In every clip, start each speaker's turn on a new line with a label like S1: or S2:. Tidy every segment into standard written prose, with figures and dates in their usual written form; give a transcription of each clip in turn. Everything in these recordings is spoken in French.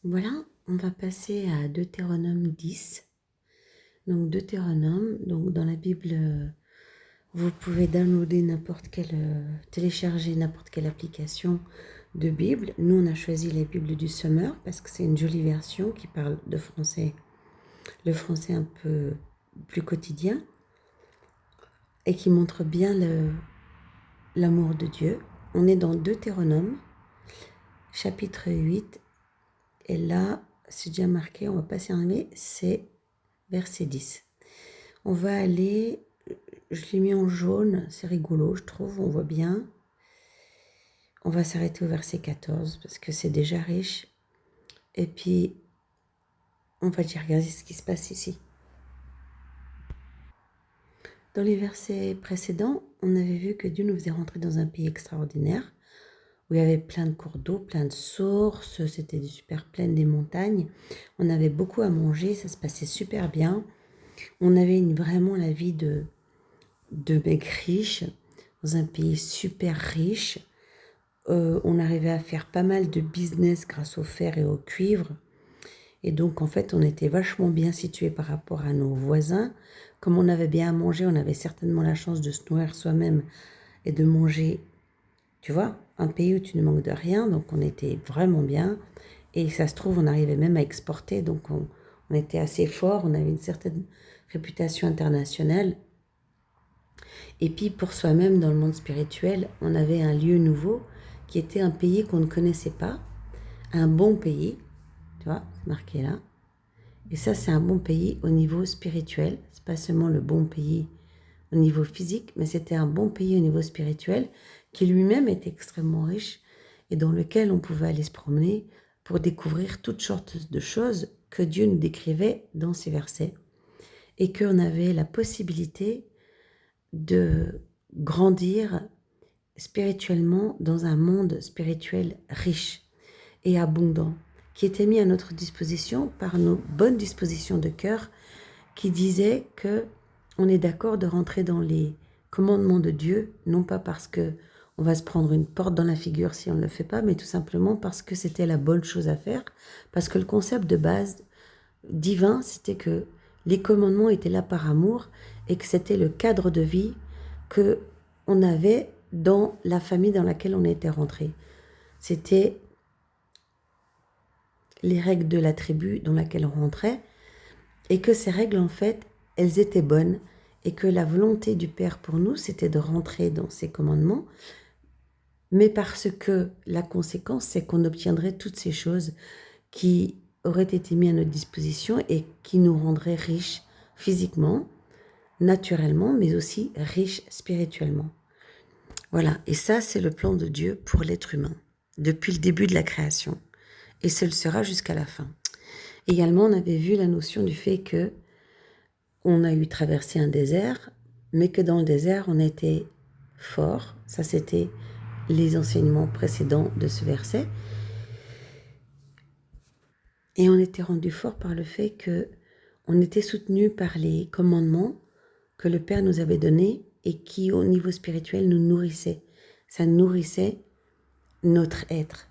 S1: Voilà, on va passer à Deutéronome 10. Donc Deutéronome, donc dans la Bible, vous pouvez downloader télécharger n'importe quelle application de Bible. Nous, on a choisi les Bibles du Summer parce que c'est une jolie version qui parle de français, le français un peu plus quotidien et qui montre bien l'amour de Dieu. On est dans Deutéronome, chapitre 8, et là, c'est déjà marqué, on va pas s'y enlever, c'est verset 10. On va aller, je l'ai mis en jaune, c'est rigolo, je trouve, on voit bien. On va s'arrêter au verset 14 parce que c'est déjà riche. Et puis, on va dire, regardez ce qui se passe ici. Dans les versets précédents, on avait vu que Dieu nous faisait rentrer dans un pays extraordinaire où il y avait plein de cours d'eau, plein de sources, c'était des super plaines, des montagnes. On avait beaucoup à manger, ça se passait super bien. On avait vraiment la vie de mecs riches dans un pays super riche. On arrivait à faire pas mal de business grâce au fer et au cuivre. Et donc, en fait, on était vachement bien situés par rapport à nos voisins. Comme on avait bien à manger, on avait certainement la chance de se nourrir soi-même et de manger, tu vois, un pays où tu ne manques de rien. Donc, on était vraiment bien. Et ça se trouve, on arrivait même à exporter. Donc, on était assez fort. On avait une certaine réputation internationale. Et puis, pour soi-même, dans le monde spirituel, on avait un lieu nouveau qui était un pays qu'on ne connaissait pas, un bon pays, tu vois, c'est marqué là. Et ça, c'est un bon pays au niveau spirituel. C'est pas seulement le bon pays au niveau physique, mais c'était un bon pays au niveau spirituel qui lui-même était extrêmement riche et dans lequel on pouvait aller se promener pour découvrir toutes sortes de choses que Dieu nous décrivait dans ces versets et qu'on avait la possibilité de grandir spirituellement dans un monde spirituel riche et abondant qui était mis à notre disposition par nos bonnes dispositions de cœur qui disaient que on est d'accord de rentrer dans les commandements de Dieu, non pas parce que on va se prendre une porte dans la figure si on ne le fait pas, mais tout simplement parce que c'était la bonne chose à faire, parce que le concept de base divin, c'était que les commandements étaient là par amour et que c'était le cadre de vie que on avait dans la famille dans laquelle on était rentré. C'était les règles de la tribu dans laquelle on rentrait et que ces règles, en fait, elles étaient bonnes et que la volonté du Père pour nous, c'était de rentrer dans ces commandements, mais parce que la conséquence, c'est qu'on obtiendrait toutes ces choses qui auraient été mises à notre disposition et qui nous rendraient riches physiquement, naturellement, mais aussi riches spirituellement. Voilà, et ça, c'est le plan de Dieu pour l'être humain, depuis le début de la création. Et ce le sera jusqu'à la fin. Également, on avait vu la notion du fait que on a eu traversé un désert, mais que dans le désert, on était fort. Ça, c'était les enseignements précédents de ce verset. Et on était rendu fort par le fait que on était soutenu par les commandements que le Père nous avait donnés et qui, au niveau spirituel, nous nourrissaient. Ça nourrissait notre être.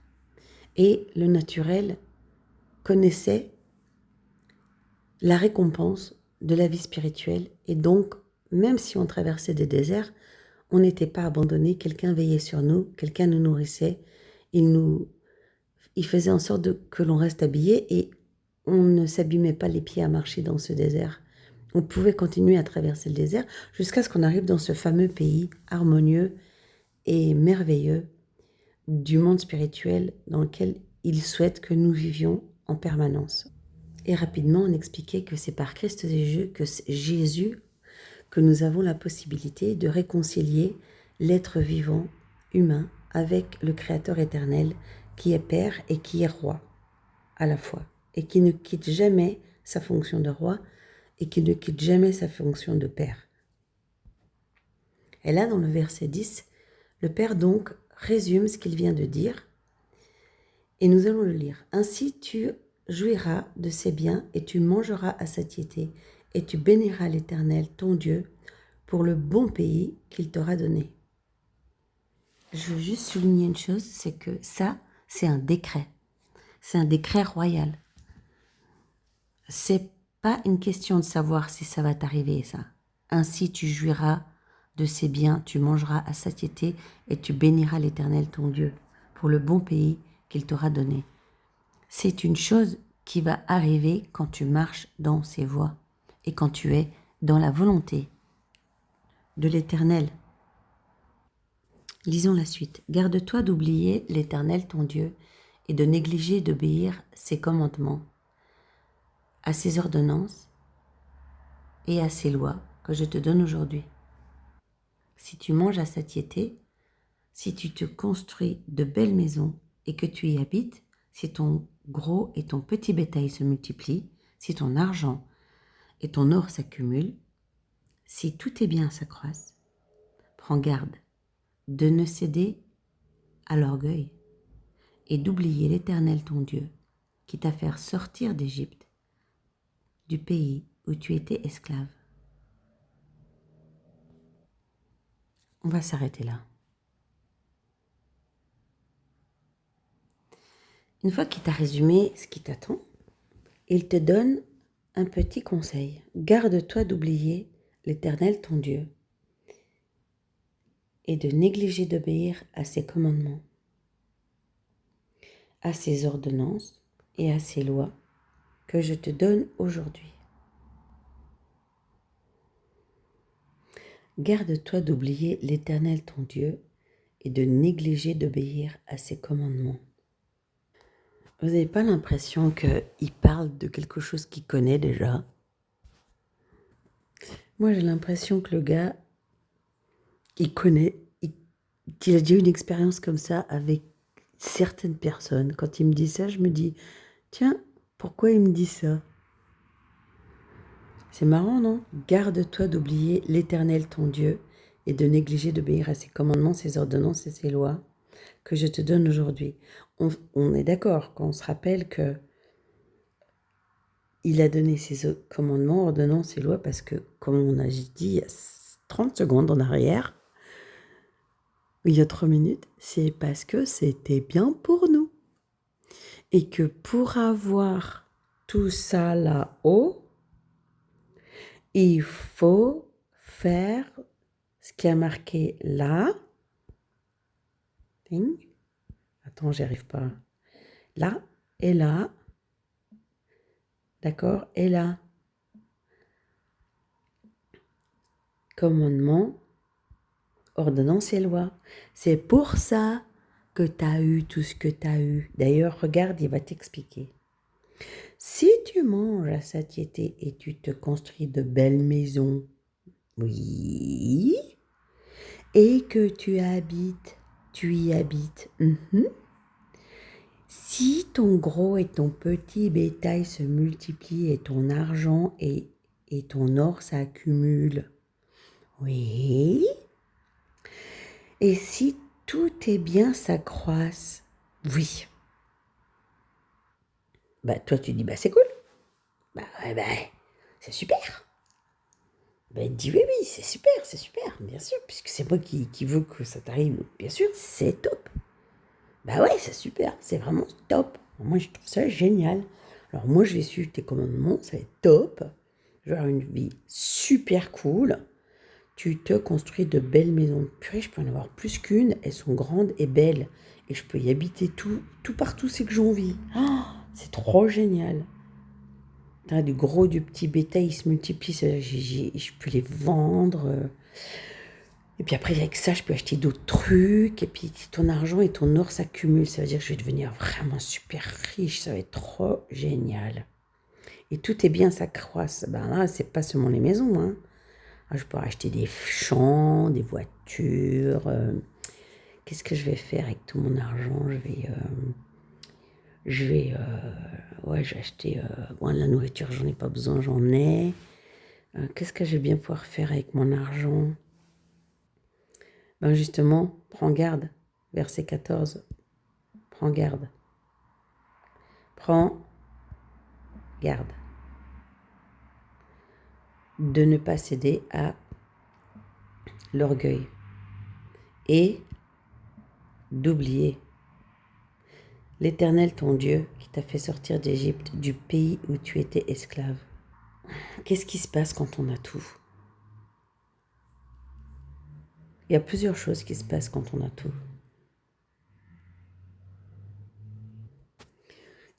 S1: Et le naturel connaissait la récompense de la vie spirituelle. Et donc, même si on traversait des déserts, on n'était pas abandonné, quelqu'un veillait sur nous, quelqu'un nous nourrissait, il faisait en sorte que l'on reste habillé et on ne s'abîmait pas les pieds à marcher dans ce désert. On pouvait continuer à traverser le désert jusqu'à ce qu'on arrive dans ce fameux pays harmonieux et merveilleux du monde spirituel dans lequel il souhaite que nous vivions en permanence. Et rapidement, on expliquait que c'est par Christ Jésus que nous avons la possibilité de réconcilier l'être vivant humain avec le Créateur éternel qui est Père et qui est Roi à la fois et qui ne quitte jamais sa fonction de Roi et qui ne quitte jamais sa fonction de Père. Et là, dans le verset 10, le Père donc résume ce qu'il vient de dire et nous allons le lire. « Ainsi tu jouiras de ses biens et tu mangeras à satiété et tu béniras l'Éternel, ton Dieu, pour le bon pays qu'il t'aura donné. » Je veux juste souligner une chose, c'est que ça, c'est un décret. C'est un décret royal. C'est pas une question de savoir si ça va t'arriver, ça. Ainsi tu jouiras de ses biens, tu mangeras à satiété et tu béniras l'Éternel ton Dieu pour le bon pays qu'il t'aura donné. C'est une chose qui va arriver quand tu marches dans ses voies et quand tu es dans la volonté de l'Éternel. Lisons la suite. Garde-toi d'oublier l'Éternel ton Dieu et de négliger d'obéir ses commandements, à ses ordonnances et à ses lois que je te donne aujourd'hui. Si tu manges à satiété, si tu te construis de belles maisons et que tu y habites, si ton gros et ton petit bétail se multiplient, si ton argent et ton or s'accumulent, si tous tes biens s'accroissent, prends garde de ne céder à l'orgueil et d'oublier l'Éternel ton Dieu qui t'a fait sortir d'Égypte, du pays où tu étais esclave. On va s'arrêter là. Une fois qu'il t'a résumé ce qui t'attend, il te donne un petit conseil. Garde-toi d'oublier l'Éternel ton Dieu et de négliger d'obéir à ses commandements, à ses ordonnances et à ses lois que je te donne aujourd'hui. Garde-toi d'oublier l'Éternel ton Dieu et de négliger d'obéir à ses commandements. Vous n'avez pas l'impression qu'il parle de quelque chose qu'il connaît déjà? Moi, j'ai l'impression que le gars, il connaît, qu'il a déjà eu une expérience comme ça avec certaines personnes. Quand il me dit ça, je me dis, tiens, pourquoi il me dit ça? C'est marrant, non? Garde-toi d'oublier l'Éternel ton Dieu et de négliger d'obéir à ses commandements, ses ordonnances et ses lois que je te donne aujourd'hui. On est d'accord quand on se rappelle que il a donné ses commandements, ordonnances et lois parce que, comme on a dit il y a 30 secondes en arrière, il y a 3 minutes, c'est parce que c'était bien pour nous. Et que pour avoir tout ça là-haut, il faut faire ce qui a marqué là. Attends, j'y arrive pas. Là et là. D'accord? Et là. Commandement, ordonnance et loi. C'est pour ça que tu as eu tout ce que tu as eu. D'ailleurs, regarde, il va t'expliquer. Si tu manges à satiété et tu te construis de belles maisons, oui, et que tu y habites, si ton gros et ton petit bétail se multiplient et ton argent et ton or s'accumule, oui, et si tous tes biens s'accroissent, oui. Bah toi tu dis, bah c'est cool. Bah ouais, bah c'est super. Bah dis oui, c'est super, bien sûr, puisque c'est moi qui veux que ça t'arrive, bien sûr, c'est top. Bah ouais, c'est super, c'est vraiment top. Moi je trouve ça génial. Alors moi je vais suivre tes commandements, ça va être top. Je vais avoir une vie super cool. Tu te construis de belles maisons. Purée, je peux en avoir plus qu'une. Elles sont grandes et belles. Et je peux y habiter tout partout, c'est que j'ai envie. Oh, c'est trop génial. T'as du gros, du petit bétail, ils se multiplient. Je peux les vendre. Et puis après, avec ça, je peux acheter d'autres trucs. Et puis ton argent et ton or s'accumulent. Ça veut dire que je vais devenir vraiment super riche. Ça va être trop génial. Et tout est bien, ça croisse. Ben là, c'est pas seulement les maisons, hein. Je pourrais acheter des champs, des voitures. Qu'est-ce que je vais faire avec tout mon argent? Ouais, je vais acheter bon, de la nourriture, j'en ai pas besoin, j'en ai. Qu'est-ce que je vais bien pouvoir faire avec mon argent? Ben justement, prends garde. Verset 14. Prends garde. Prends garde. De ne pas céder à l'orgueil. Et d'oublier L'Éternel ton Dieu qui t'a fait sortir d'Égypte, du pays où tu étais esclave. Qu'est-ce qui se passe quand on a tout? Il y a plusieurs choses qui se passent quand on a tout.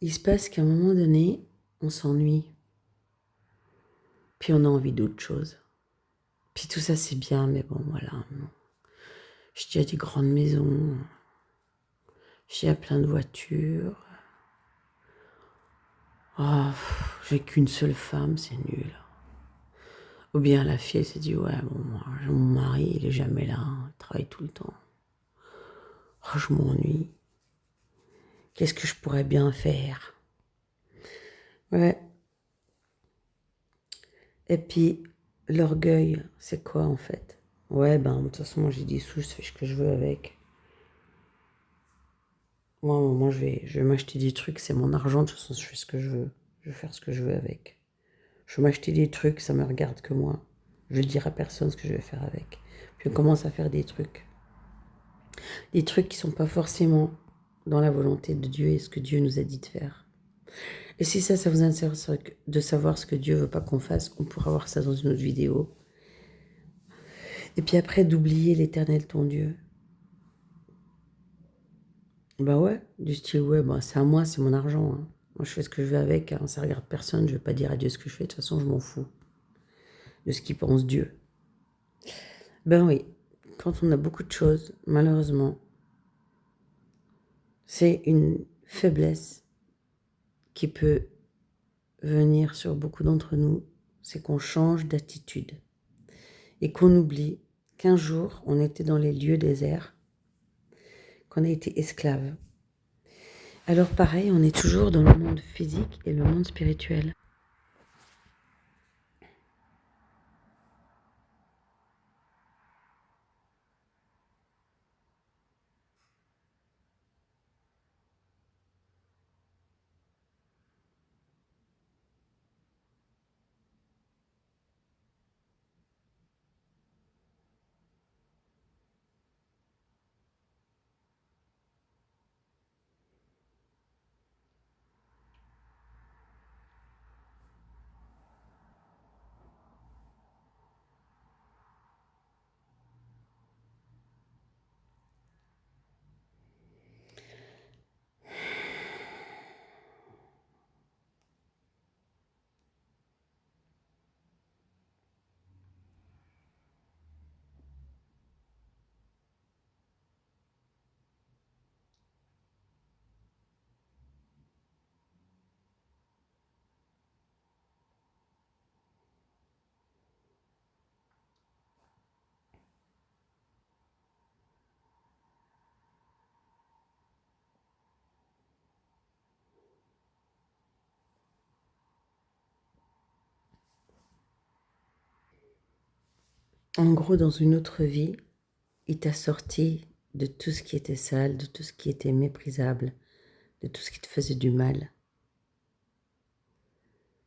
S1: Il se passe qu'à un moment donné, on s'ennuie. Puis on a envie d'autre chose. Puis tout ça c'est bien, mais bon voilà. Je dis à des grandes maisons, je dis à plein de voitures. Oh, j'ai qu'une seule femme, c'est nul. Ou bien la fille, elle s'est dit, ouais, bon, moi, mon mari, il est jamais là, il travaille tout le temps. Oh, je m'ennuie. Qu'est-ce que je pourrais bien faire? Ouais. Et puis, l'orgueil, c'est quoi en fait? Ouais, ben, de toute façon, moi j'ai des sous, je fais ce que je veux avec. Moi je vais m'acheter des trucs, c'est mon argent, de toute façon, je fais ce que je veux. Je vais faire ce que je veux avec. Je vais m'acheter des trucs, ça me regarde que moi. Je ne dirai à personne ce que je vais faire avec. Puis on commence à faire des trucs. Des trucs qui ne sont pas forcément dans la volonté de Dieu et ce que Dieu nous a dit de faire. Et si ça vous intéresse de savoir ce que Dieu veut pas qu'on fasse, on pourra voir ça dans une autre vidéo. Et puis après, d'oublier l'Éternel ton Dieu. Bah ouais, du style, ouais, bah c'est à moi, c'est mon argent. Hein. Moi, je fais ce que je veux avec, hein, ça regarde personne, je vais pas dire à Dieu ce que je fais, de toute façon, je m'en fous de ce qu'il pense Dieu. Ben oui, quand on a beaucoup de choses, malheureusement, c'est une faiblesse qui peut venir sur beaucoup d'entre nous, c'est qu'on change d'attitude et qu'on oublie qu'un jour, on était dans les lieux déserts, qu'on a été esclave. Alors pareil, on est toujours dans le monde physique et le monde spirituel. En gros, dans une autre vie, il t'a sorti de tout ce qui était sale, de tout ce qui était méprisable, de tout ce qui te faisait du mal.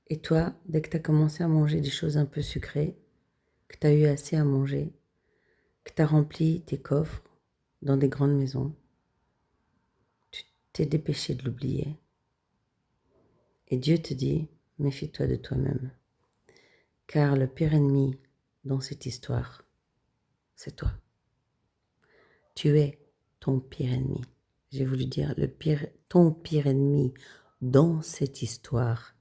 S1: Et toi, dès que tu as commencé à manger des choses un peu sucrées, que tu as eu assez à manger, que tu as rempli tes coffres dans des grandes maisons, tu t'es dépêché de l'oublier. Et Dieu te dit, méfie-toi de toi-même. Car le pire ennemi dans cette histoire, c'est toi. Tu es ton pire ennemi. J'ai voulu dire ton pire ennemi dans cette histoire,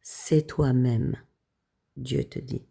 S1: c'est toi-même. Dieu te dit.